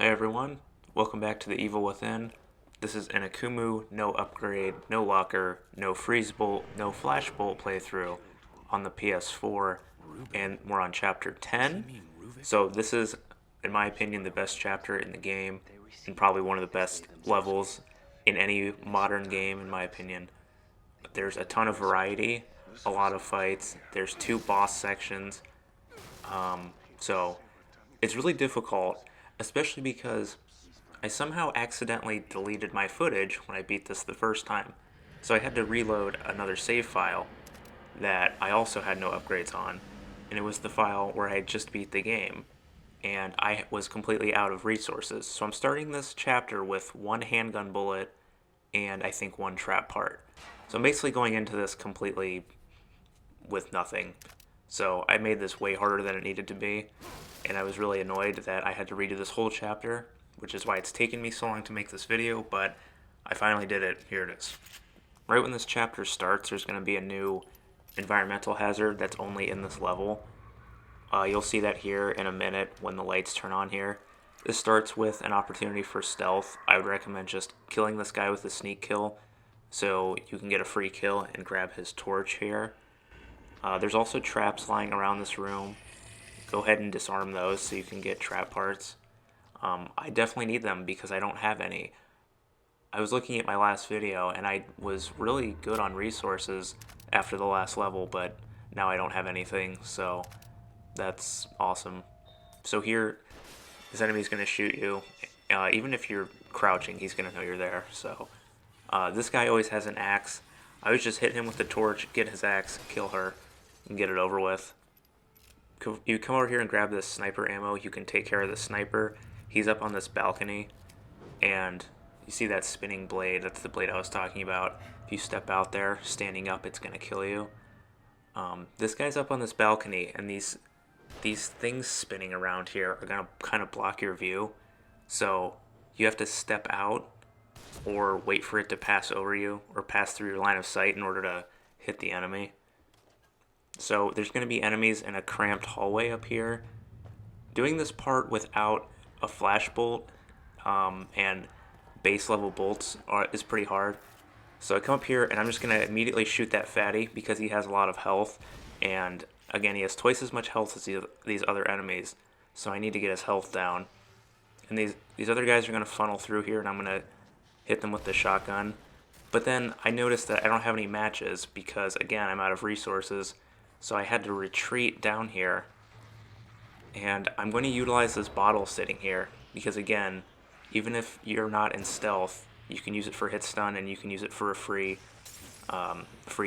Hey everyone, welcome back to the Evil Within. This is an Akumu, no upgrade, no locker, no freeze bolt, no flash bolt playthrough on the PS4, and we're on chapter 10. So this is, in my opinion, the best chapter in the game, and probably one of the best levels in any modern game, in my opinion. There's a ton of variety, a lot of fights. There's two boss sections, so it's really difficult, especially because I somehow accidentally deleted my footage when I beat this the first time. So I had to reload another save file that I also had no upgrades on, and it was the file where I had just beat the game, and I was completely out of resources. So I'm starting this chapter with one handgun bullet and I think one trap part. So I'm basically going into this completely with nothing. So I made this way harder than it needed to be, and I was really annoyed that I had to redo this whole chapter, which is why it's taken me so long to make this video, but I finally did it. Here it is. Right when this chapter starts, there's going to be a new environmental hazard that's only in this level. You'll see that here in a minute when the lights turn on here. This starts with an opportunity for stealth. I would recommend just killing this guy with a sneak kill so you can get a free kill and grab his torch here. There's also traps lying around this room. Go ahead and disarm those so you can get trap parts. I definitely need them because I don't have any. I was looking at my last video and I was really good on resources after the last level, but now I don't have anything, so that's awesome. So here, this enemy's going to shoot you. Even if you're crouching, he's going to know you're there. So this guy always has an axe. I always just hit him with the torch, get his axe, kill her, and get it over with. You come over here and grab this sniper ammo. You can take care of the sniper. He's up on this balcony, and you see that spinning blade. That's the blade I was talking about. If you step out there, standing up, it's going to kill you. This guy's up on this balcony, and these things spinning around here are going to kind of block your view. So you have to step out or wait for it to pass over you or pass through your line of sight in order to hit the enemy. So there's going to be enemies in a cramped hallway up here. Doing this part without a flash bolt and base level bolts is pretty hard. So I come up here and I'm just going to immediately shoot that fatty because he has a lot of health. And again, he has twice as much health as these other enemies. So I need to get his health down. And these other guys are going to funnel through here and I'm going to hit them with the shotgun. But then I noticed that I don't have any matches because, again, I'm out of resources. So I had to retreat down here. And I'm going to utilize this bottle sitting here because, again, even if you're not in stealth, you can use it for hit stun and you can use it for a free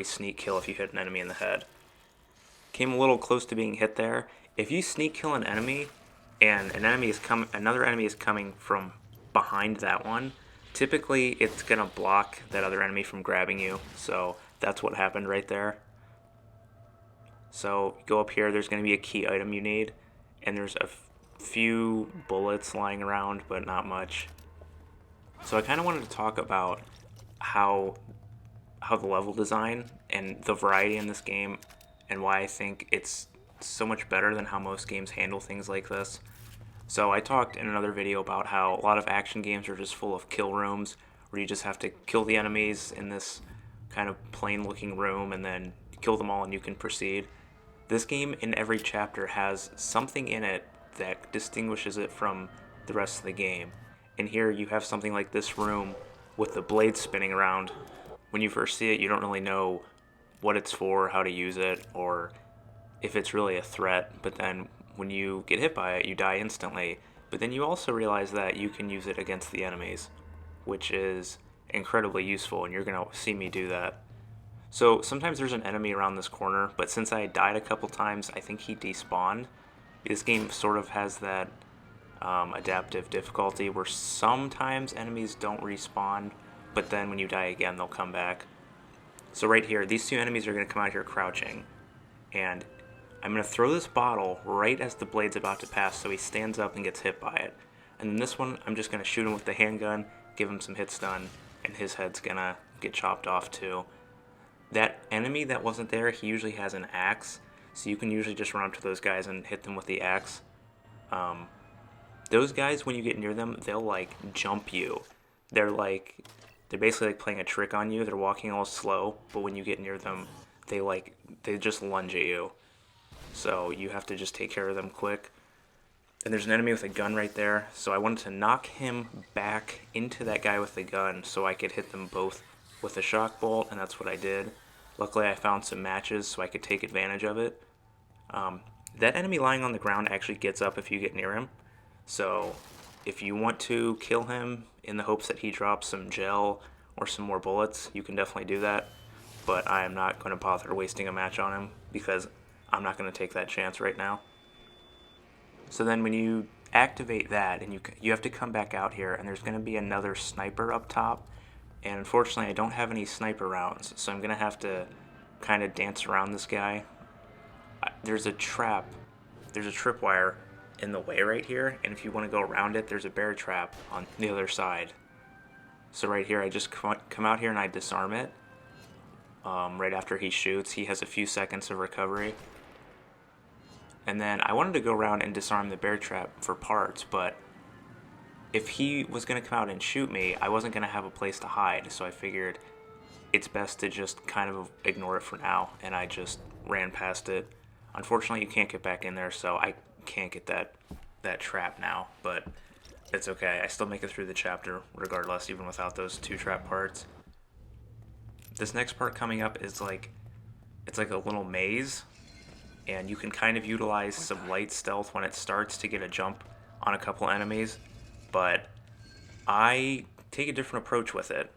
sneak kill if you hit an enemy in the head. Came a little close to being hit there. If you sneak kill an enemy and another enemy is coming from behind that one, typically it's going to block that other enemy from grabbing you. So that's what happened right there. So go up here, there's going to be a key item you need, and there's a few bullets lying around, but not much. So I kind of wanted to talk about how the level design and the variety in this game and why I think it's so much better than how most games handle things like this. So I talked in another video about how a lot of action games are just full of kill rooms where you just have to kill the enemies in this kind of plain looking room and then kill them all and you can proceed. This game in every chapter has something in it that distinguishes it from the rest of the game. And here you have something like this room with the blade spinning around. When you first see it, you don't really know what it's for, how to use it, or if it's really a threat. But then when you get hit by it, you die instantly. But then you also realize that you can use it against the enemies, which is incredibly useful, and you're going to see me do that. So sometimes there's an enemy around this corner, but since I died a couple times, I think he despawned. This game sort of has that adaptive difficulty where sometimes enemies don't respawn, but then when you die again, they'll come back. So right here, these two enemies are going to come out here crouching, and I'm going to throw this bottle right as the blade's about to pass so he stands up and gets hit by it. And then this one, I'm just going to shoot him with the handgun, give him some hit stun, and his head's going to get chopped off too. That enemy that wasn't there, he usually has an axe, so you can usually just run up to those guys and hit them with the axe. those guys, when you get near them, they'll like jump you. They're basically like playing a trick on you. They're walking all slow, but when you get near them, they just lunge at you. So you have to just take care of them quick. And there's an enemy with a gun right there, so I wanted to knock him back into that guy with the gun so I could hit them both with a shock bolt, and that's what I did. Luckily, I found some matches so I could take advantage of it. That enemy lying on the ground actually gets up if you get near him. So if you want to kill him in the hopes that he drops some gel or some more bullets, you can definitely do that. But I am not going to bother wasting a match on him because I'm not going to take that chance right now. So then when you activate that, and you have to come back out here, and there's going to be another sniper up top. And unfortunately, I don't have any sniper rounds, so I'm going to have to kind of dance around this guy. There's a tripwire in the way right here, and if you want to go around it, there's a bear trap on the other side. So right here, I just come out here and I disarm it. Right after he shoots, he has a few seconds of recovery. And then I wanted to go around and disarm the bear trap for parts, but if he was going to come out and shoot me, I wasn't going to have a place to hide, so I figured it's best to just kind of ignore it for now, and I just ran past it. Unfortunately, you can't get back in there, so I can't get that trap now, but it's okay. I still make it through the chapter regardless, even without those 2 trap parts. This next part coming up is it's like a little maze, and you can kind of utilize some light stealth when it starts to get a jump on a couple enemies, but I take a different approach with it,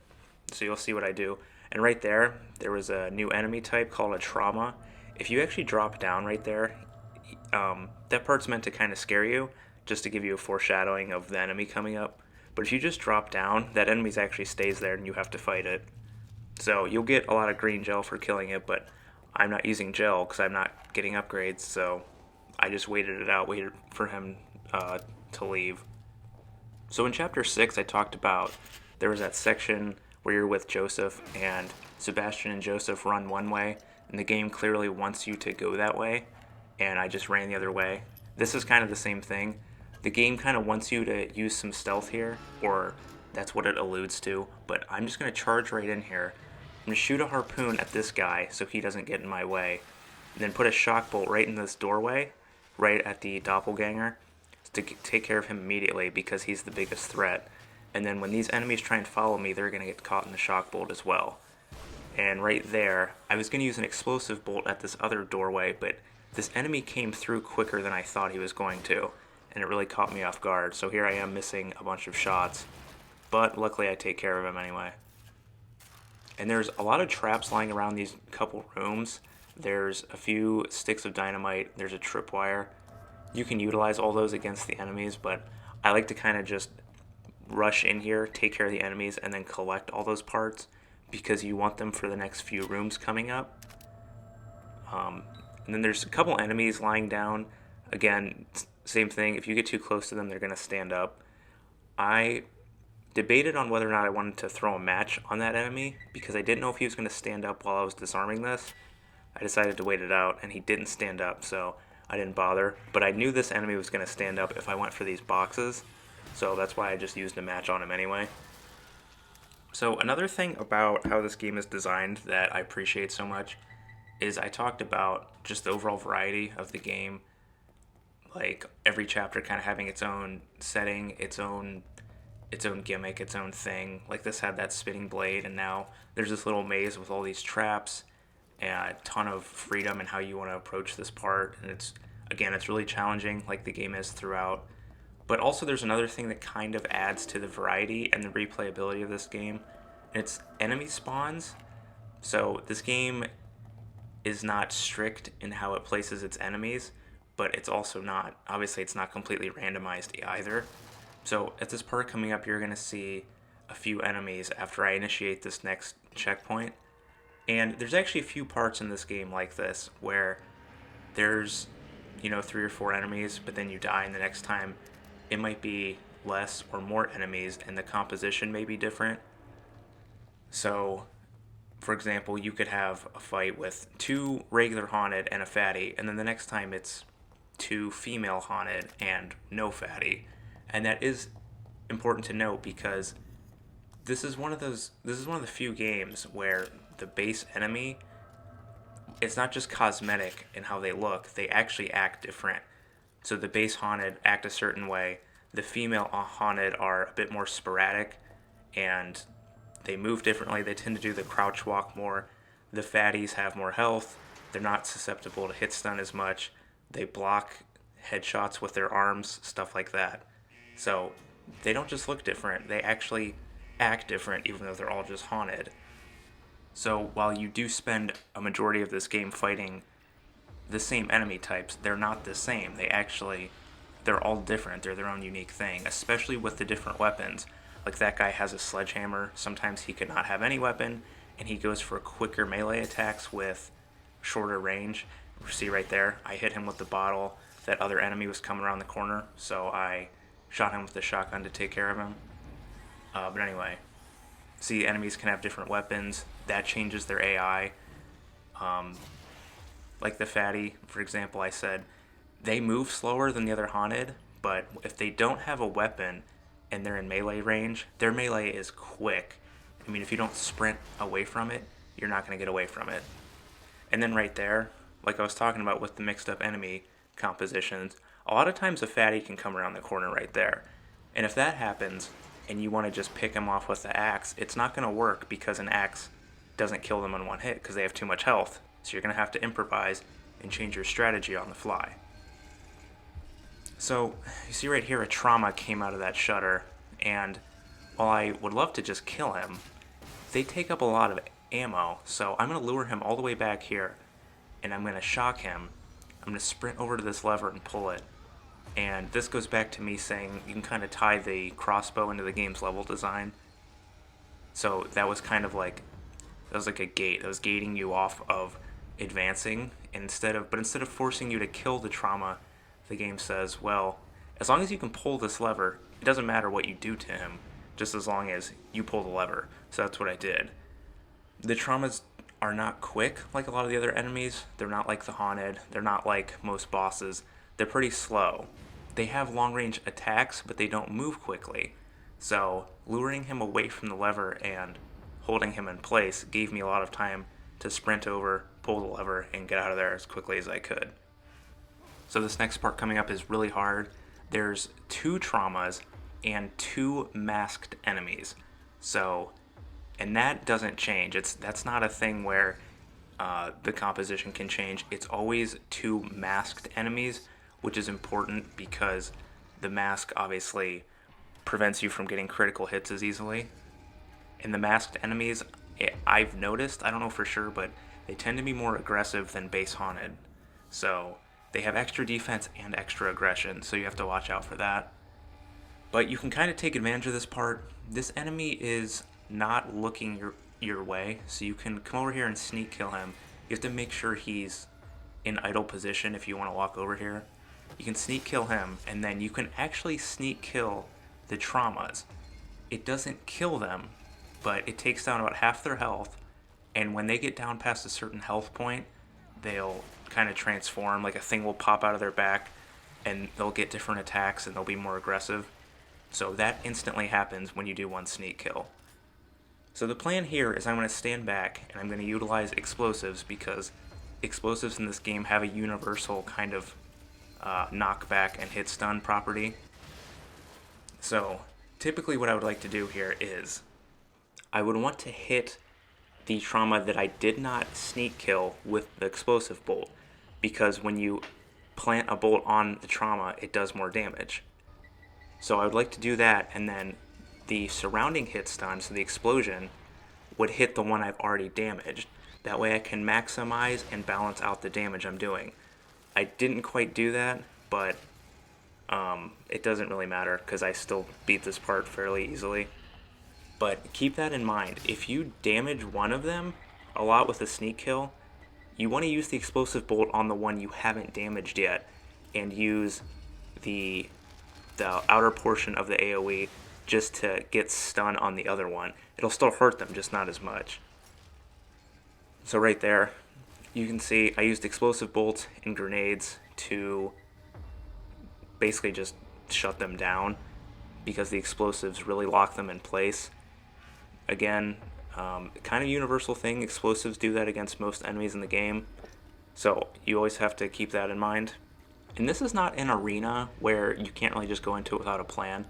so you'll see what I do. And right there was a new enemy type called a trauma. If you actually drop down right there, that part's meant to kind of scare you, just to give you a foreshadowing of the enemy coming up. But if you just drop down, that enemy actually stays there and you have to fight it. So you'll get a lot of green gel for killing it, but I'm not using gel because I'm not getting upgrades, so I just waited for him to leave. So in Chapter 6, I talked about there was that section where you're with Joseph, and Sebastian and Joseph run one way, and the game clearly wants you to go that way, and I just ran the other way. This is kind of the same thing. The game kind of wants you to use some stealth here, or that's what it alludes to, but I'm just going to charge right in here. I'm going to shoot a harpoon at this guy so he doesn't get in my way, and then put a shock bolt right in this doorway, right at the doppelganger, to take care of him immediately because he's the biggest threat. And then when these enemies try and follow me, they're going to get caught in the shock bolt as well. And right there, I was going to use an explosive bolt at this other doorway, but this enemy came through quicker than I thought he was going to, and it really caught me off guard. So here I am missing a bunch of shots, but luckily I take care of him anyway. And there's a lot of traps lying around these couple rooms. There's a few sticks of dynamite, there's a tripwire. You can utilize all those against the enemies, but I like to kind of just rush in here, take care of the enemies, and then collect all those parts because you want them for the next few rooms coming up. And then there's a couple enemies lying down. Again, same thing. If you get too close to them, they're going to stand up. I debated on whether or not I wanted to throw a match on that enemy because I didn't know if he was going to stand up while I was disarming this. I decided to wait it out, and he didn't stand up, so I didn't bother. But I knew this enemy was going to stand up if I went for these boxes, so that's why I just used a match on him anyway. So another thing about how this game is designed that I appreciate so much is I talked about just the overall variety of the game, like every chapter kind of having its own setting, its own gimmick, its own thing. Like this had that spinning blade, and now there's this little maze with all these traps and a ton of freedom in how you want to approach this part. And it's really challenging, like the game is throughout. But also there's another thing that kind of adds to the variety and the replayability of this game. And it's enemy spawns. So this game is not strict in how it places its enemies, but it's also not, obviously it's not completely randomized either. So at this part coming up, you're going to see a few enemies after I initiate this next checkpoint. And there's actually a few parts in this game like this where there's, 3 or 4 enemies, but then you die, and the next time it might be less or more enemies, and the composition may be different. So, for example, you could have a fight with 2 regular haunted and a fatty, and then the next time it's 2 female haunted and no fatty. And that is important to note because this is one of the few games where the base enemy, it's not just cosmetic in how they look, they actually act different. So the base haunted act a certain way. The female haunted are a bit more sporadic and they move differently. They tend to do the crouch walk more. The fatties have more health. They're not susceptible to hit stun as much. They block headshots with their arms, stuff like that. So they don't just look different, they actually act different even though they're all just haunted. So while you do spend a majority of this game fighting the same enemy types, they're not the same. They're all different. They're their own unique thing, especially with the different weapons. Like that guy has a sledgehammer. Sometimes he could not have any weapon, and he goes for quicker melee attacks with shorter range. You see right there, I hit him with the bottle. That other enemy was coming around the corner, so I shot him with the shotgun to take care of him. But anyway, see, enemies can have different weapons. That changes their AI. Like the fatty, for example, I said, they move slower than the other haunted, but if they don't have a weapon and they're in melee range, their melee is quick. I mean, if you don't sprint away from it, you're not going to get away from it. And then right there, like I was talking about with the mixed up enemy compositions, a lot of times a fatty can come around the corner right there. And if that happens and you want to just pick him off with the axe, it's not going to work because an axe doesn't kill them in one hit because they have too much health. So you're going to have to improvise and change your strategy on the fly. So you see right here, a trauma came out of that shutter, and while I would love to just kill him, they take up a lot of ammo. So I'm going to lure him all the way back here, and I'm going to shock him. I'm going to sprint over to this lever and pull it. And this goes back to me saying you can kind of tie the crossbow into the game's level design. So that was kind of like, that was like a gate. That was gating you off of advancing. Instead of forcing you to kill the trauma, the game says, well, as long as you can pull this lever, it doesn't matter what you do to him, just as long as you pull the lever. So that's what I did. The traumas are not quick like a lot of the other enemies. They're not like the haunted. They're not like most bosses. They're pretty slow. They have long-range attacks, but they don't move quickly. So luring him away from the lever and holding him in place gave me a lot of time to sprint over, pull the lever, and get out of there as quickly as I could. So this next part coming up is really hard. There's 2 traumas and 2 masked enemies. So, and that doesn't change. That's not a thing where the composition can change. It's always 2 masked enemies, which is important because the mask obviously prevents you from getting critical hits as easily. And the masked enemies, I've noticed, I don't know for sure, but they tend to be more aggressive than base haunted. So they have extra defense and extra aggression, so you have to watch out for that. But you can kind of take advantage of this part. This enemy is not looking your way, so you can come over here and sneak kill him. You have to make sure he's in idle position if you want to walk over here. You can sneak kill him, and then you can actually sneak kill the traumas. It doesn't kill them, but it takes down about half their health, and when they get down past a certain health point, they'll kind of transform, like a thing will pop out of their back, and they'll get different attacks, and they'll be more aggressive. So that instantly happens when you do one sneak kill. So the plan here is I'm going to stand back, and I'm going to utilize explosives, because explosives in this game have a universal kind of knockback and hit stun property. So typically what I would like to do here is I would want to hit the trauma that I did not sneak kill with the explosive bolt, because when you plant a bolt on the trauma, it does more damage. So I would like to do that, and then the surrounding hit stun, so the explosion, would hit the one I've already damaged. That way I can maximize and balance out the damage I'm doing. I didn't quite do that, but it doesn't really matter because I still beat this part fairly easily. But keep that in mind. If you damage one of them a lot with a sneak kill, you want to use the explosive bolt on the one you haven't damaged yet, and use the outer portion of the AoE just to get stun on the other one. It'll still hurt them, just not as much. So right there, you can see I used explosive bolts and grenades to basically just shut them down. because the explosives really lock them in place. Again, kind of universal thing. Explosives do that against most enemies in the game. So you always have to keep that in mind. And this is not an arena where you can't really just go into it without a plan,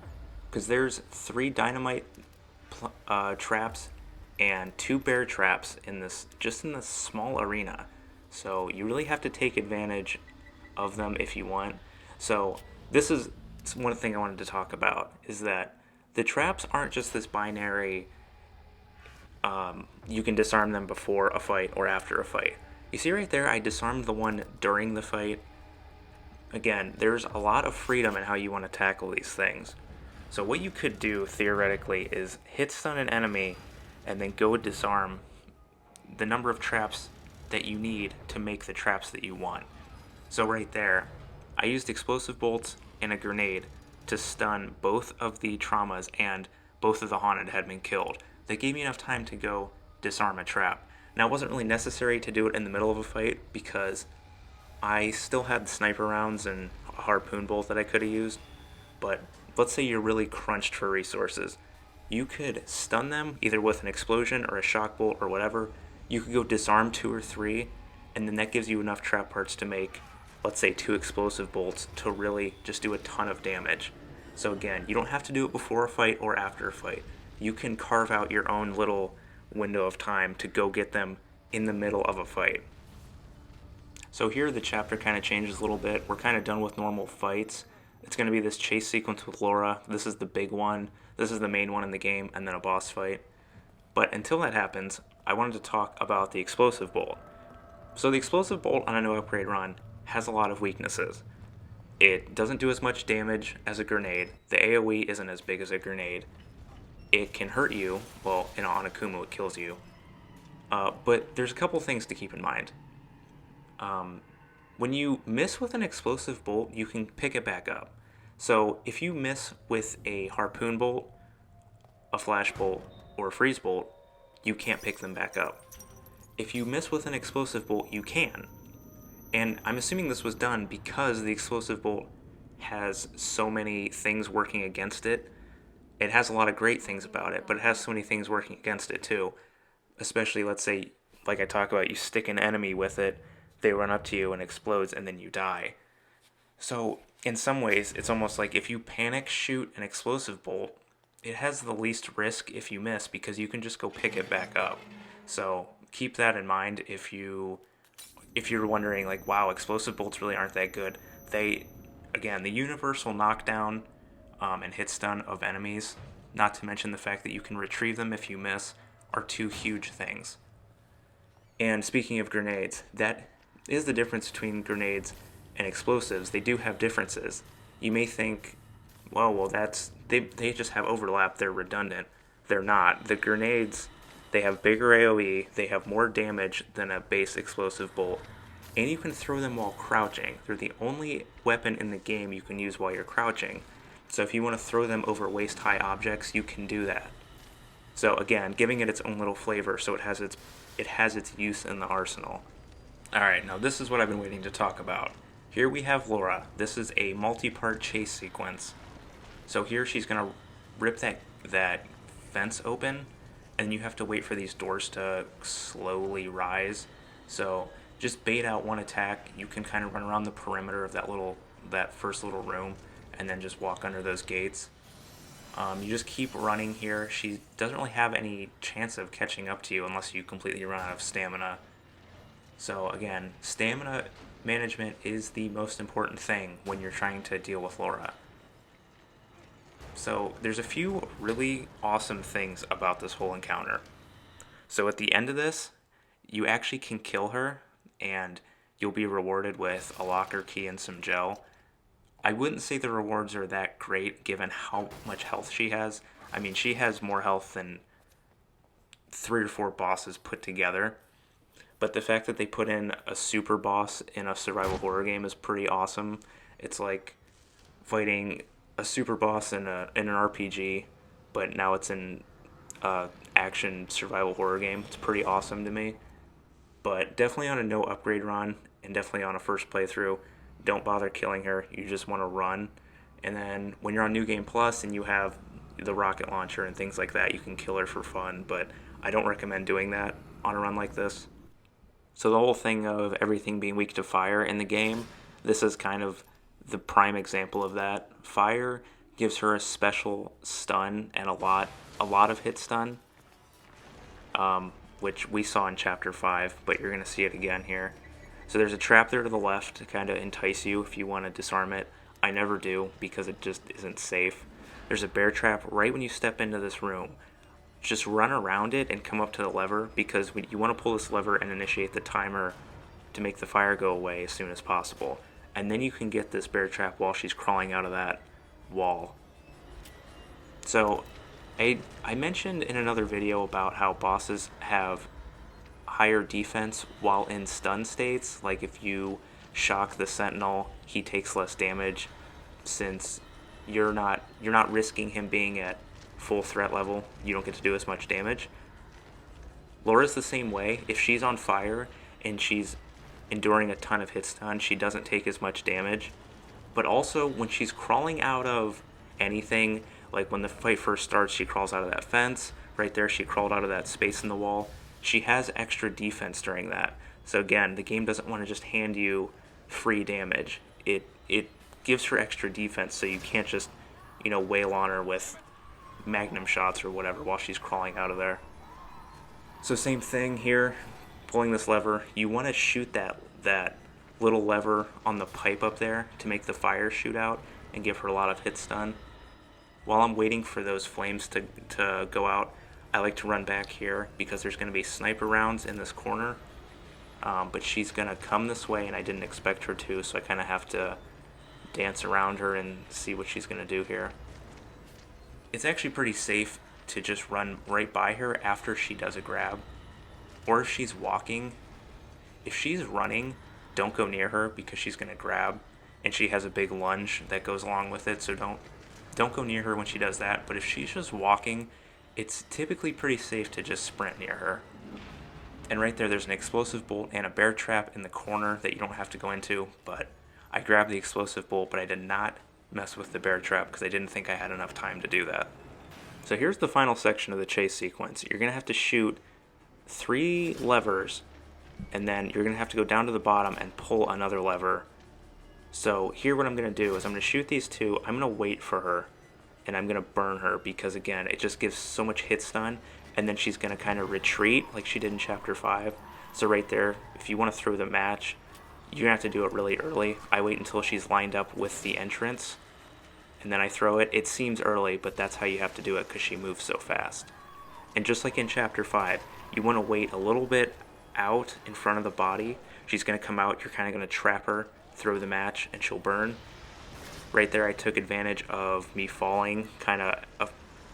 because there's 3 dynamite traps and 2 bear traps in this small arena. So you really have to take advantage of them if you want. So this is one thing I wanted to talk about, is that the traps aren't just this binary, you can disarm them before a fight or after a fight. You see right there, I disarmed the one during the fight. Again, there's a lot of freedom in how you want to tackle these things. So what you could do, theoretically, is hit stun an enemy and then go disarm the number of traps that you need to make the traps that you want. So right there, I used explosive bolts and a grenade to stun both of the traumas, and both of the haunted had been killed. That gave me enough time to go disarm a trap. Now, it wasn't really necessary to do it in the middle of a fight because I still had sniper rounds and a harpoon bolt that I could have used. But let's say you're really crunched for resources. You could stun them either with an explosion or a shock bolt or whatever. You could go disarm 2 or 3, and then that gives you enough trap parts to make, let's say, 2 explosive bolts to really just do a ton of damage. So again, you don't have to do it before a fight or after a fight. You can carve out your own little window of time to go get them in the middle of a fight. So here the chapter kind of changes a little bit. We're kind of done with normal fights. It's going to be this chase sequence with Laura. This is the big one. This is the main one in the game, and then a boss fight. But until that happens, I wanted to talk about the explosive bolt. So the explosive bolt on a no upgrade run has a lot of weaknesses. It doesn't do as much damage as a grenade. The AoE isn't as big as a grenade. It can hurt you. Well, on Akumu it kills you. But there's a couple things to keep in mind. When you miss with an explosive bolt, you can pick it back up. So if you miss with a harpoon bolt, a flash bolt, or a freeze bolt, you can't pick them back up. If you miss with an explosive bolt, you can. And I'm assuming this was done because the explosive bolt has so many things working against it. It has a lot of great things about it, but it has so many things working against it too. Especially, let's say, like I talk about, you stick an enemy with it, they run up to you and explodes, and then you die. So in some ways, it's almost like if you panic shoot an explosive bolt, it has the least risk if you miss, because you can just go pick it back up. So keep that in mind if you're wondering, like, wow, explosive bolts really aren't that good. The universal knockdown and hit stun of enemies, not to mention the fact that you can retrieve them if you miss, are 2 huge things. And speaking of grenades, that is the difference between grenades and explosives. They do have differences. You may think, well, they just have overlap, they're redundant. They're not. The grenades, they have bigger AoE, they have more damage than a base explosive bolt, and you can throw them while crouching. They're the only weapon in the game you can use while you're crouching. So if you want to throw them over waist-high objects, you can do that. So again, giving it its own little flavor, so it has its use in the arsenal. Alright, now this is what I've been waiting to talk about. Here we have Laura. This is a multi-part chase sequence. So here she's going to rip that fence open, and you have to wait for these doors to slowly rise. So just bait out one attack. You can kind of run around the perimeter of that first little room, and then just walk under those gates. You just keep running here. She doesn't really have any chance of catching up to you unless you completely run out of stamina. So again, stamina management is the most important thing when you're trying to deal with Laura. So there's a few really awesome things about this whole encounter. So at the end of this, you actually can kill her, and you'll be rewarded with a locker key and some gel. I wouldn't say the rewards are that great given how much health she has. I mean, she has more health than 3 or 4 bosses put together. But the fact that they put in a super boss in a survival horror game is pretty awesome. It's like fighting a super boss in an RPG, but now it's in action survival horror game. It's pretty awesome to me. But definitely on a no upgrade run, and definitely on a first playthrough, don't bother killing her. You just want to run And then when you're on New Game Plus and you have the rocket launcher and things like that, you can kill her for fun, but I don't recommend doing that on a run like this. So the whole thing of everything being weak to fire in the game, this is kind of the prime example of that. Fire gives her a special stun and a lot of hit stun, which we saw in Chapter 5, but you're going to see it again here. So there's a trap there to the left to kind of entice you if you want to disarm it. I never do because it just isn't safe. There's a bear trap right when you step into this room. Just run around it and come up to the lever because you want to pull this lever and initiate the timer to make the fire go away as soon as possible. And then you can get this bear trap while she's crawling out of that wall. So I mentioned in another video about how bosses have higher defense while in stun states. Like if you shock the sentinel, he takes less damage since you're not risking him being at full threat level. You don't get to do as much damage. Laura's the same way. If she's on fire and she's enduring a ton of hit stun, she doesn't take as much damage. But also when she's crawling out of anything, like when the fight first starts, she crawls out of that fence. Right there, she crawled out of that space in the wall. She has extra defense during that. So again, the game doesn't want to just hand you free damage. It gives her extra defense, so you can't just, wail on her with magnum shots or whatever while she's crawling out of there. So same thing here, pulling this lever. You want to shoot that little lever on the pipe up there to make the fire shoot out and give her a lot of hit stun. While I'm waiting for those flames to go out, I like to run back here because there's going to be sniper rounds in this corner. But she's going to come this way, and I didn't expect her to, so I kind of have to dance around her and see what she's going to do here. It's actually pretty safe to just run right by her after she does a grab. Or if she's walking, if she's running, don't go near her because she's going to grab, and she has a big lunge that goes along with it, so don't go near her when she does that. But if she's just walking, it's typically pretty safe to just sprint near her. And right there's an explosive bolt and a bear trap in the corner that you don't have to go into, but I grabbed the explosive bolt, but I did not mess with the bear trap because I didn't think I had enough time to do that. So here's the final section of the chase sequence. You're going to have to shoot 3 levers, and then you're going to have to go down to the bottom and pull another lever. So here what I'm going to do is I'm going to shoot these 2, I'm going to wait for her, and I'm going to burn her because, again, it just gives so much hit stun, and then she's going to kind of retreat like she did in Chapter 5. So right there, if you want to throw the match, you're going to have to do it really early. I wait until she's lined up with the entrance, and then I throw it. It seems early, but that's how you have to do it because she moves so fast. And just like in Chapter 5, you want to wait a little bit out in front of the body. She's going to come out, you're kind of going to trap her, throw the match, and she'll burn. Right there, I took advantage of me falling, kind of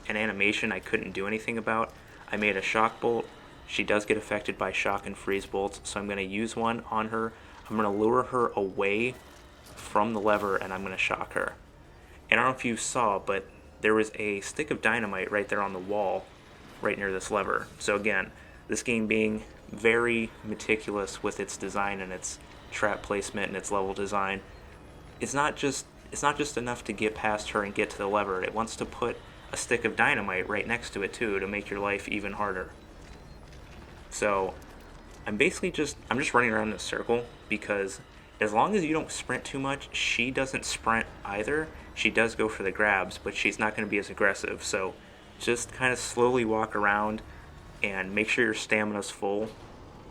an animation I couldn't do anything about. I made a shock bolt. She does get affected by shock and freeze bolts, so I'm going to use one on her. I'm going to lure her away from the lever, and I'm going to shock her. And I don't know if you saw, but there was a stick of dynamite right there on the wall, right near this lever. So again, this game being very meticulous with its design and its trap placement and its level design, it's not just enough to get past her and get to the lever. It wants to put a stick of dynamite right next to it too to make your life even harder. So I'm just running around in a circle because as long as you don't sprint too much, she doesn't sprint either. She does go for the grabs, but she's not going to be as aggressive. So just kind of slowly walk around and make sure your stamina's full,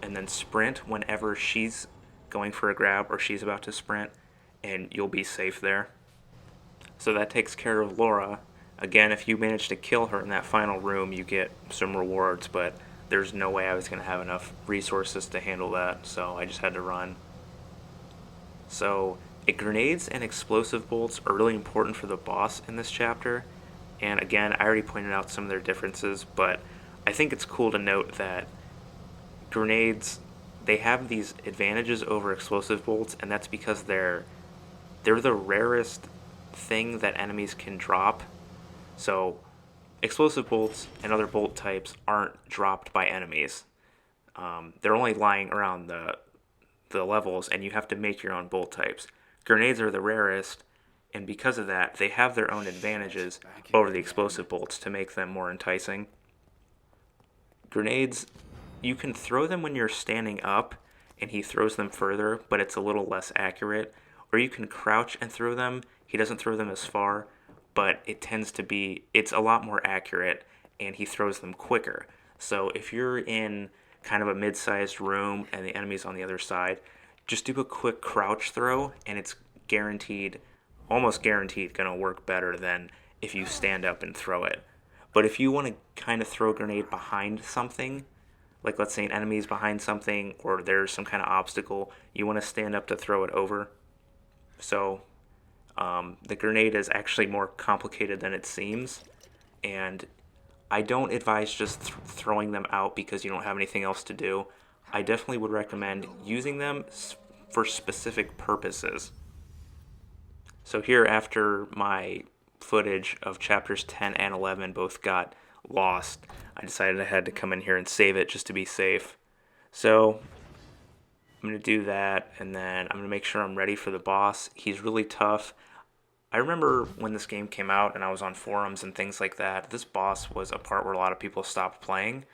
and then sprint whenever she's going for a grab or she's about to sprint, and you'll be safe there. So that takes care of Laura. Again, if you manage to kill her in that final room, you get some rewards, but there's no way I was going to have enough resources to handle that, so I just had to run. So grenades and explosive bolts are really important for the boss in this chapter, and again, I already pointed out some of their differences, but I think it's cool to note that grenades, they have these advantages over explosive bolts, and that's because they're the rarest thing that enemies can drop. So explosive bolts and other bolt types aren't dropped by enemies. They're only lying around the levels, and you have to make your own bolt types. Grenades are the rarest, and because of that, they have their own advantages over the explosive bolts to make them more enticing. Grenades, you can throw them when you're standing up, and he throws them further, but it's a little less accurate. Or you can crouch and throw them. He doesn't throw them as far, but it's a lot more accurate, and he throws them quicker. So if you're in kind of a mid-sized room and the enemy's on the other side, just do a quick crouch throw, and it's guaranteed, almost guaranteed, going to work better than if you stand up and throw it. But if you want to kind of throw a grenade behind something, like let's say an enemy is behind something or there's some kind of obstacle, you want to stand up to throw it over. So the grenade is actually more complicated than it seems, and I don't advise just throwing them out because you don't have anything else to do. I definitely would recommend using them for specific purposes. So here, after my footage of chapters 10 and 11 both got lost, I decided I had to come in here and save it just to be safe. So I'm going to do that, and then I'm going to make sure I'm ready for the boss. He's really tough. I remember when this game came out and I was on forums and things like that, this boss was a part where a lot of people stopped playing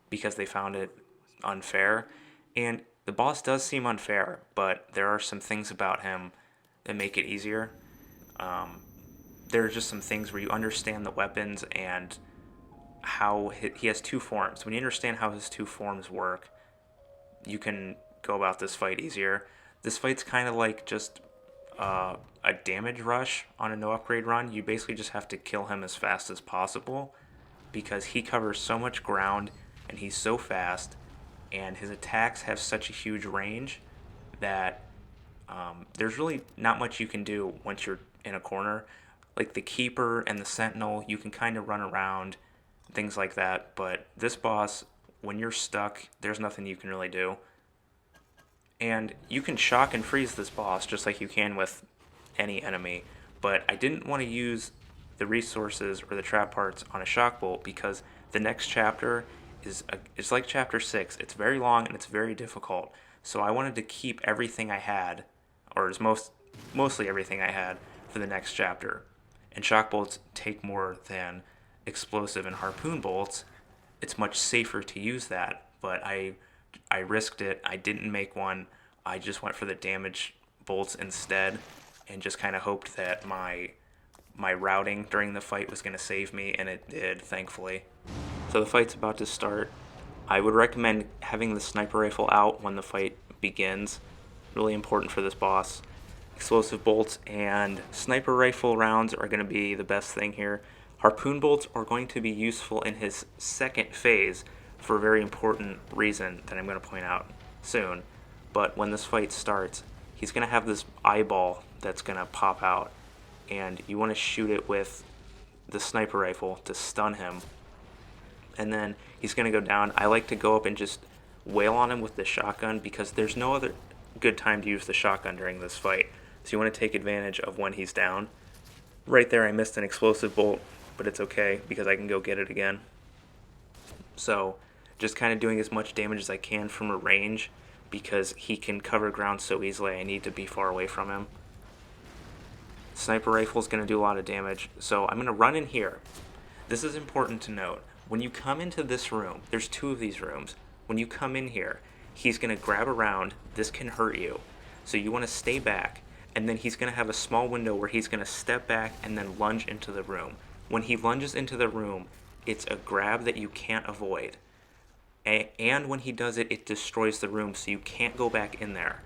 because they found it unfair. And the boss does seem unfair, but there are some things about him that make it easier. There are just some things where you understand the weapons and how he has two forms. When you understand how his two forms work, you can go about this fight easier. This fight's kind of like just a damage rush on a no upgrade run. You basically just have to kill him as fast as possible because he covers so much ground and he's so fast, and his attacks have such a huge range that there's really not much you can do once you're in a corner. Like the Keeper and the Sentinel, you can kind of run around, things like that. But this boss, when you're stuck, there's nothing you can really do. And you can shock and freeze this boss just like you can with any enemy. But I didn't want to use the resources or the trap parts on a shock bolt because the next chapter it's like chapter 6. It's very long and it's very difficult. So I wanted to keep everything I had, or as mostly everything I had, for the next chapter. And shock bolts take more than explosive and harpoon bolts. It's much safer to use that, but I risked it. I didn't make one. I just went for the damage bolts instead and just kind of hoped that my routing during the fight was going to save me, and it did, thankfully. So the fight's about to start. I would recommend having the sniper rifle out when the fight begins. Really important for this boss. Explosive bolts and sniper rifle rounds are going to be the best thing here. Harpoon bolts are going to be useful in his second phase for a very important reason that I'm going to point out soon. But when this fight starts, he's going to have this eyeball that's going to pop out, and you want to shoot it with the sniper rifle to stun him. And then he's going to go down. I like to go up and just wail on him with the shotgun because there's no other good time to use the shotgun during this fight. So you want to take advantage of when he's down. Right there I missed an explosive bolt, but it's okay because I can go get it again. So just kind of doing as much damage as I can from a range because he can cover ground so easily. I need to be far away from him. Sniper rifle is going to do a lot of damage, so I'm going to run in here. This is important to note. When you come into this room, there's two of these rooms. When you come in here, he's going to grab around. This can hurt you. So you want to stay back. And then he's going to have a small window where he's going to step back and then lunge into the room. When he lunges into the room, it's a grab that you can't avoid. And when he does it, it destroys the room, so you can't go back in there.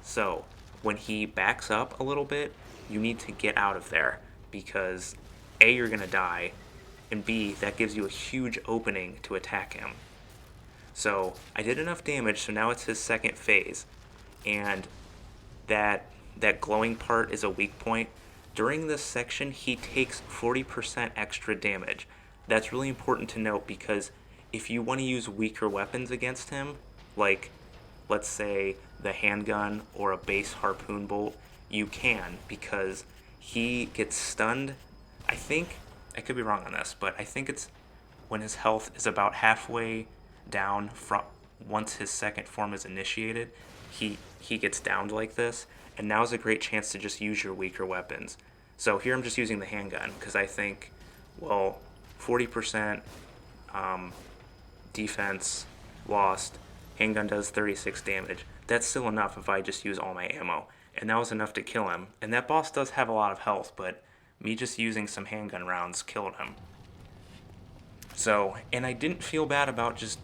So when he backs up a little bit, you need to get out of there because A, you're going to die, and B, that gives you a huge opening to attack him. So I did enough damage, so now it's his second phase. And that glowing part is a weak point. During this section, he takes 40% extra damage. That's really important to note because if you want to use weaker weapons against him, like let's say the handgun or a base harpoon bolt, you can because he gets stunned. I think, I could be wrong on this, but I think it's when his health is about halfway down from once his second form is initiated, he gets downed like this. And now's a great chance to just use your weaker weapons. So here I'm just using the handgun because I think, well, 40% defense lost, handgun does 36 damage. That's still enough if I just use all my ammo. And that was enough to kill him. And that boss does have a lot of health, but me just using some handgun rounds killed him. So, and I didn't feel bad about just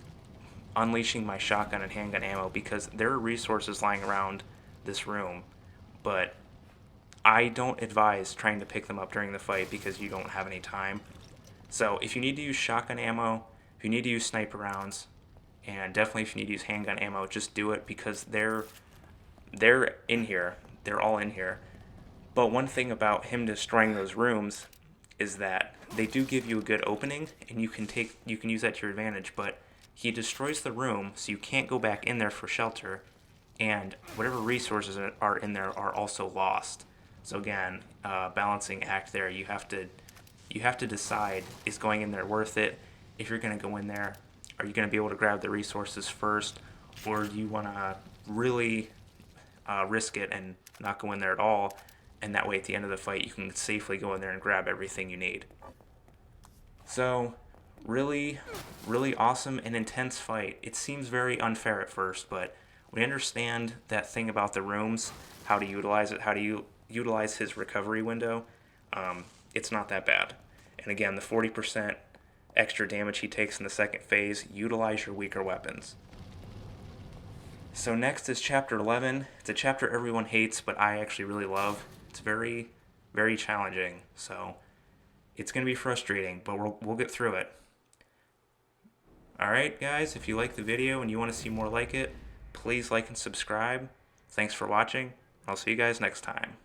unleashing my shotgun and handgun ammo because there are resources lying around this room, but I don't advise trying to pick them up during the fight because you don't have any time. So if you need to use shotgun ammo, if you need to use sniper rounds, and definitely if you need to use handgun ammo, just do it because they're in here. They're all in here. But one thing about him destroying those rooms is that they do give you a good opening, and you can use that to your advantage. But he destroys the room, so you can't go back in there for shelter, and whatever resources are in there are also lost. So again, balancing act there. You have to decide, is going in there worth it? If you're going to go in there, are you going to be able to grab the resources first, or do you want to really risk it and not go in there at all? And that way at the end of the fight you can safely go in there and grab everything you need. So really, really awesome and intense fight. It seems very unfair at first, but we understand that thing about the rooms, how to utilize it, how to utilize his recovery window. It's not that bad. And again, the 40% extra damage he takes in the second phase, utilize your weaker weapons. So next is chapter 11. It's a chapter everyone hates, but I actually really love. It's very, very challenging, so it's going to be frustrating, but we'll get through it. Alright guys, if you like the video and you want to see more like it, please like and subscribe. Thanks for watching. I'll see you guys next time.